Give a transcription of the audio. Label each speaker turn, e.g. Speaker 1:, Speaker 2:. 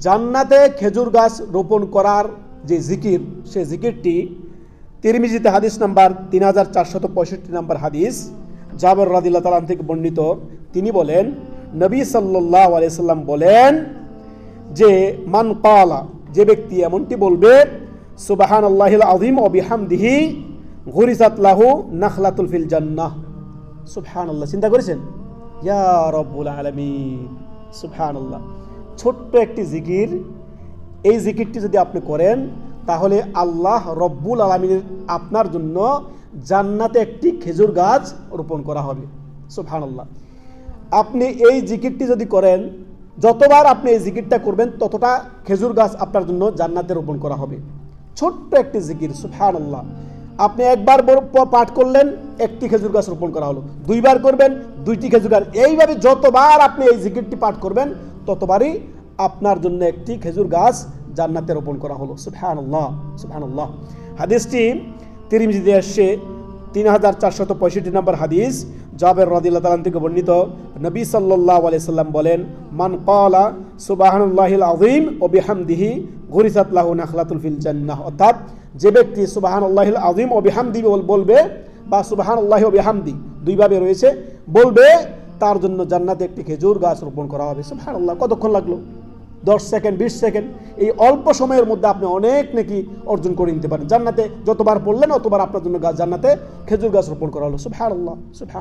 Speaker 1: জান্নাতে খেজুর গাছ রোপণ করার যে জিকির, সে জিকিরটি তিরমিজিতে হাদিস নাম্বার 3465 নম্বর হাদিস, জাবের রাদিয়াল্লাহু তাআলা থেকে বর্ণিত। তিনি বলেন, নবী সাল্লাল্লাহু আলাইহি সাল্লাম বলেন যে মান ক্বালা, যে ব্যক্তি এমনটি বলবে, সুবহানাল্লাহিল আযীম ওয়া বিহামদিহি গুরিসাত লাহু নাখলাতুল ফিল জান্নাহ। সুবহানাল্লাহ, চিন্তা করেছেন? ইয়া রাব্বুল আলামিন, সুবহানাল্লাহ। ছোট্ট একটি জিকির, এই জিকিরটি যদি আপনি করেন তাহলে আল্লাহ রব্বুল আলামিনের আপনার জন্য জান্নাতে একটি খেজুর গাছ রোপণ করা হবে। সুবহানাল্লাহ। আপনি এই জিকিরটি যদি করেন, যতবার আপনি এই জিকিরটা করবেন ততটা খেজুর গাছ আপনার জন্য জান্নাতে রোপণ করা হবে। ছোট্ট একটি জিকির, সুবহানাল্লাহ। আপনি একবার পাঠ করলেন, একটি খেজুর গাছ রোপণ করা হলো। দুইবার করবেন, দুইটি খেজুর গাছ। এইভাবে যতবার আপনি এই জিকিরটি পাঠ করবেন ততবারই আপনার জন্য একটি খেজুর গাছ জান্নাতে রোপণ করা হলো। সুবহানাল্লাহ, সুবহানাল্লাহ। হাদিসটি তিরমিজিতে আসছে 3465 নম্বর হাদিস, জাবের রাদিয়াল্লাহু তাআলা থেকে বর্ণিত। নবী সাল্লাল্লাহু আলাইহি সাল্লাম বলেন, মান ক্বালা সুবহানাল্লাহিল আযীম ওয়া বিহামদিহি গুরিসাত লাহু নাখলাতুল ফিল জান্নাহ। অর্থাৎ যে ব্যক্তি সুবহানাল্লাহিল আযীম ওয়া বিহামদিহি বলবে, বা সুবহানাল্লাহি ওয়া বিহামদি দুইভাবে রয়েছে, বলবে, তার জন্য জান্নাতে একটি খেজুর গাছ রোপণ করা হবে। সুবহানাল্লাহ। কতক্ষণ লাগলো? 10 সেকেন্ড, 20 সেকেন্ড। এই অল্প সময়ের মধ্যে আপনি অনেক নেকি অর্জন করে নিতে পারেন। জান্নাতে যতবার পড়লেন অতবার আপনার জন্য জান্নাতে খেজুর গাছ রোপণ করা হলো। সুবহানাল্লাহ, সুবহানাল্লাহ।